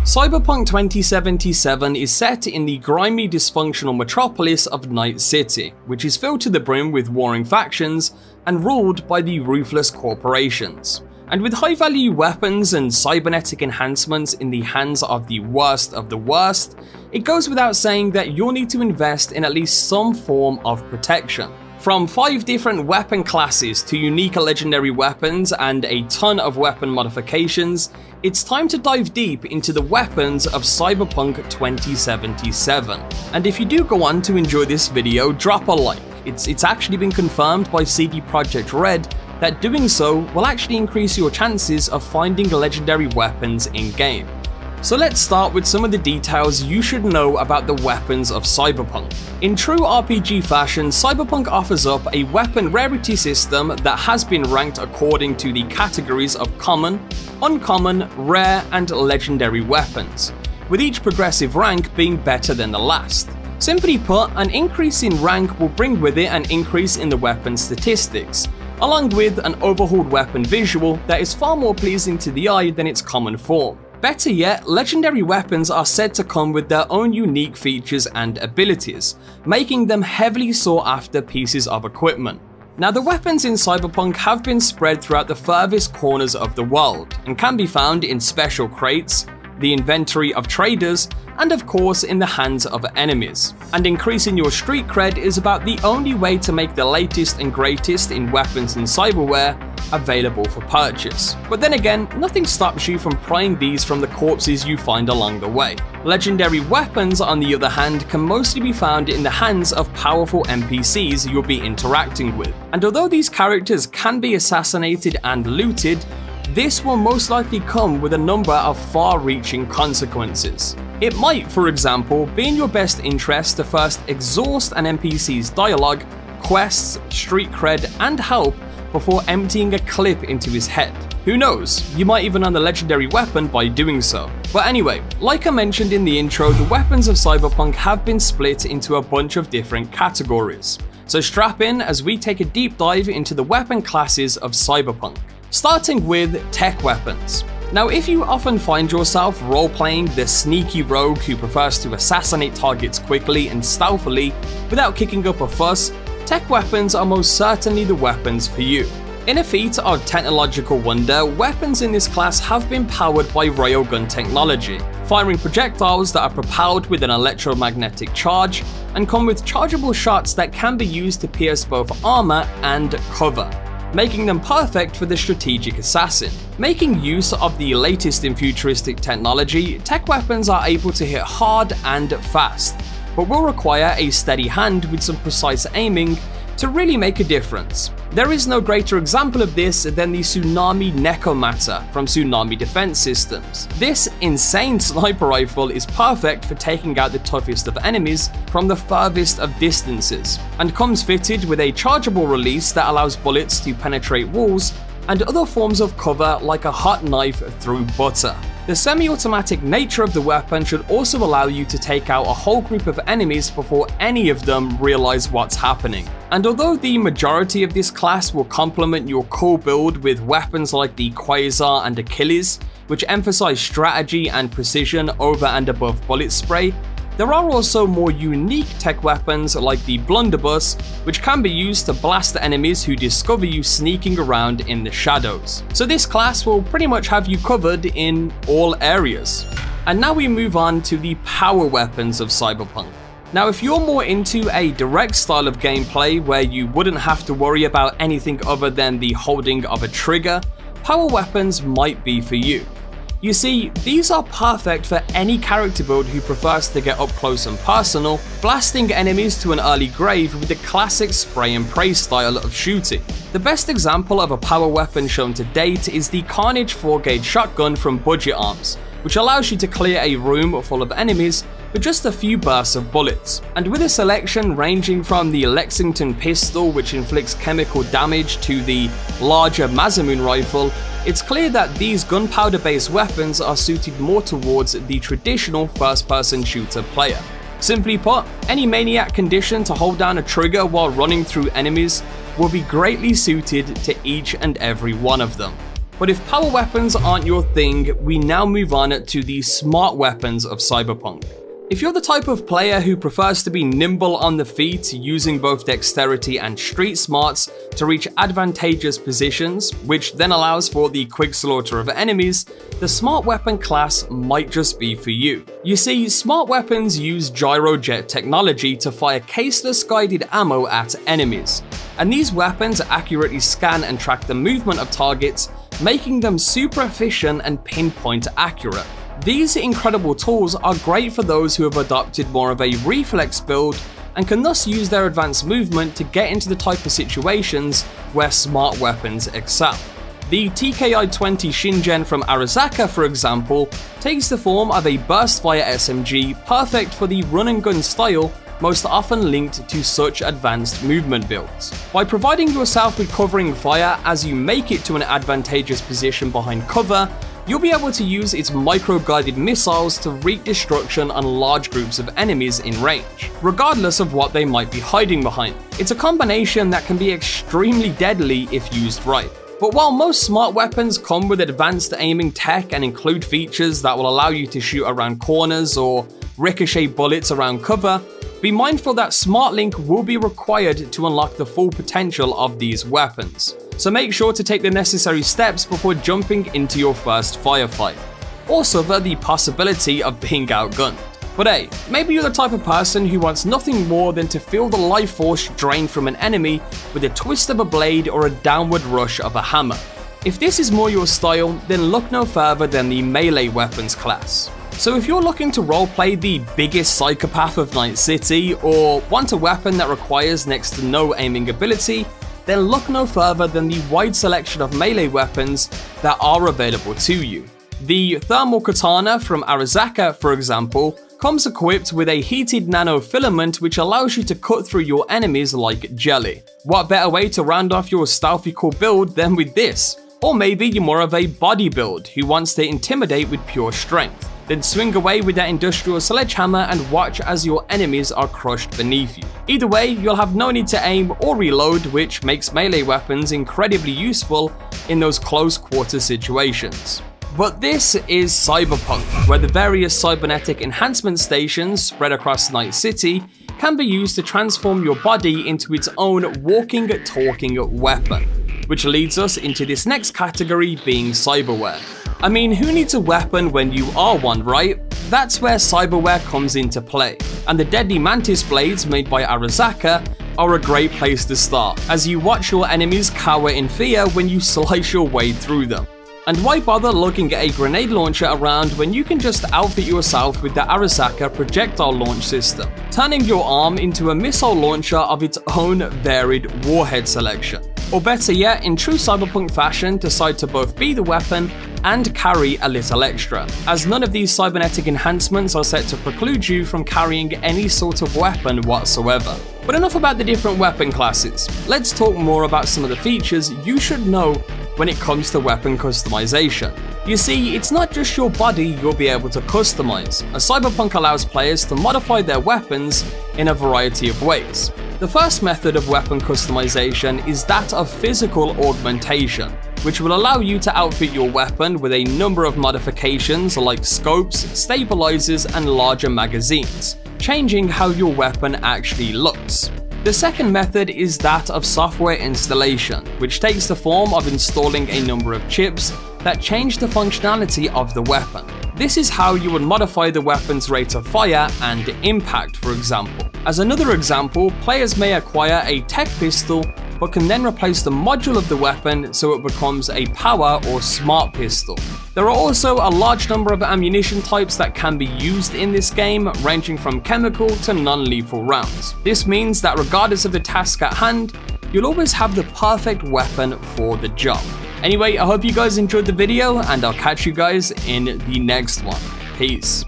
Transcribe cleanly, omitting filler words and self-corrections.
Cyberpunk 2077 is set in the grimy, dysfunctional metropolis of Night City, which is filled to the brim with warring factions and ruled by the ruthless corporations. And with high-value weapons and cybernetic enhancements in the hands of the worst, it goes without saying that you'll need to invest in at least some form of protection. From 5 different weapon classes to unique legendary weapons and a ton of weapon modifications, it's time to dive deep into the weapons of Cyberpunk 2077. And if you do go on to enjoy this video, drop a like. It's actually been confirmed by CD Projekt Red that doing so will actually increase your chances of finding legendary weapons in-game. So let's start with some of the details you should know about the weapons of Cyberpunk. In true RPG fashion, Cyberpunk offers up a weapon rarity system that has been ranked according to the categories of common, uncommon, rare, and legendary weapons, with each progressive rank being better than the last. Simply put, an increase in rank will bring with it an increase in the weapon statistics, along with an overhauled weapon visual that is far more pleasing to the eye than its common form. Better yet, legendary weapons are said to come with their own unique features and abilities, making them heavily sought after pieces of equipment. Now, the weapons in Cyberpunk have been spread throughout the furthest corners of the world, and can be found in special crates, the inventory of traders, and of course in the hands of enemies. And increasing your street cred is about the only way to make the latest and greatest in weapons and cyberware available for purchase. But then again, nothing stops you from prying these from the corpses you find along the way. Legendary weapons, on the other hand, can mostly be found in the hands of powerful NPCs you'll be interacting with. And although these characters can be assassinated and looted, this will most likely come with a number of far-reaching consequences. It might, for example, be in your best interest to first exhaust an NPC's dialogue, quests, street cred, and help before emptying a clip into his head. Who knows, you might even earn the legendary weapon by doing so. But anyway, like I mentioned in the intro, the weapons of Cyberpunk have been split into a bunch of different categories. So strap in as we take a deep dive into the weapon classes of Cyberpunk. Starting with tech weapons. Now, if you often find yourself role-playing the sneaky rogue who prefers to assassinate targets quickly and stealthily without kicking up a fuss, tech weapons are most certainly the weapons for you. In a feat of technological wonder, weapons in this class have been powered by railgun technology, firing projectiles that are propelled with an electromagnetic charge and come with chargeable shots that can be used to pierce both armor and cover, making them perfect for the strategic assassin. Making use of the latest in futuristic technology, tech weapons are able to hit hard and fast, but will require a steady hand with some precise aiming to really make a difference. There is no greater example of this than the Tsunami Necomata from Tsunami Defense Systems. This insane sniper rifle is perfect for taking out the toughest of enemies from the furthest of distances, and comes fitted with a chargeable release that allows bullets to penetrate walls and other forms of cover like a hot knife through butter. The semi-automatic nature of the weapon should also allow you to take out a whole group of enemies before any of them realize what's happening. And although the majority of this class will complement your core build with weapons like the Quasar and Achilles, which emphasize strategy and precision over and above bullet spray, there are also more unique tech weapons like the Blunderbuss, which can be used to blast enemies who discover you sneaking around in the shadows. So this class will pretty much have you covered in all areas. And now we move on to the power weapons of Cyberpunk. Now, if you're more into a direct style of gameplay where you wouldn't have to worry about anything other than the holding of a trigger, power weapons might be for you. You see, these are perfect for any character build who prefers to get up close and personal, blasting enemies to an early grave with the classic spray and pray style of shooting. The best example of a power weapon shown to date is the Carnage 4-gauge shotgun from Budget Arms, which allows you to clear a room full of enemies with just a few bursts of bullets. And with a selection ranging from the Lexington pistol, which inflicts chemical damage, to the larger Masamune rifle, it's clear that these gunpowder-based weapons are suited more towards the traditional first-person shooter player. Simply put, any maniac conditioned to hold down a trigger while running through enemies will be greatly suited to each and every one of them. But if power weapons aren't your thing, we now move on to the smart weapons of Cyberpunk. If you're the type of player who prefers to be nimble on the feet, using both dexterity and street smarts to reach advantageous positions, which then allows for the quick slaughter of enemies, the smart weapon class might just be for you. You see, smart weapons use gyrojet technology to fire caseless guided ammo at enemies, and these weapons accurately scan and track the movement of targets, making them super efficient and pinpoint accurate. These incredible tools are great for those who have adopted more of a reflex build and can thus use their advanced movement to get into the type of situations where smart weapons excel. The TKI-20 Shingen from Arasaka, for example, takes the form of a burst-fire SMG perfect for the run-and-gun style most often linked to such advanced movement builds. By providing yourself with covering fire as you make it to an advantageous position behind cover, you'll be able to use its micro-guided missiles to wreak destruction on large groups of enemies in range, regardless of what they might be hiding behind. It's a combination that can be extremely deadly if used right. But while most smart weapons come with advanced aiming tech and include features that will allow you to shoot around corners or ricochet bullets around cover, be mindful that Smart Link will be required to unlock the full potential of these weapons. So make sure to take the necessary steps before jumping into your first firefight, or suffer the possibility of being outgunned. But hey, maybe you're the type of person who wants nothing more than to feel the life force drained from an enemy with a twist of a blade or a downward rush of a hammer. If this is more your style, then look no further than the melee weapons class. So if you're looking to roleplay the biggest psychopath of Night City, or want a weapon that requires next to no aiming ability, then look no further than the wide selection of melee weapons that are available to you. The Thermal Katana from Arasaka, for example, comes equipped with a heated nanofilament which allows you to cut through your enemies like jelly. What better way to round off your stealthy cool build than with this? Or maybe you're more of a body build who wants to intimidate with pure strength. Then swing away with that industrial sledgehammer and watch as your enemies are crushed beneath you. Either way, you'll have no need to aim or reload, which makes melee weapons incredibly useful in those close quarter situations. But this is Cyberpunk, where the various cybernetic enhancement stations spread across Night City can be used to transform your body into its own walking, talking weapon. Which leads us into this next category, being cyberware. I mean, who needs a weapon when you are one, right? That's where cyberware comes into play, and the deadly mantis blades made by Arasaka are a great place to start, as you watch your enemies cower in fear when you slice your way through them. And why bother looking at a grenade launcher around when you can just outfit yourself with the Arasaka projectile launch system, turning your arm into a missile launcher of its own varied warhead selection. Or better yet, in true Cyberpunk fashion, decide to both be the weapon and carry a little extra, as none of these cybernetic enhancements are set to preclude you from carrying any sort of weapon whatsoever. But enough about the different weapon classes, let's talk more about some of the features you should know when it comes to weapon customization. You see, it's not just your body you'll be able to customize, as Cyberpunk allows players to modify their weapons in a variety of ways. The first method of weapon customization is that of physical augmentation, which will allow you to outfit your weapon with a number of modifications like scopes, stabilizers, and larger magazines, changing how your weapon actually looks. The second method is that of software installation, which takes the form of installing a number of chips that change the functionality of the weapon. This is how you would modify the weapon's rate of fire and impact, for example. As another example, players may acquire a tech pistol but can then replace the module of the weapon so it becomes a power or smart pistol. There are also a large number of ammunition types that can be used in this game, ranging from chemical to non-lethal rounds. This means that regardless of the task at hand, you'll always have the perfect weapon for the job. Anyway, I hope you guys enjoyed the video, and I'll catch you guys in the next one. Peace.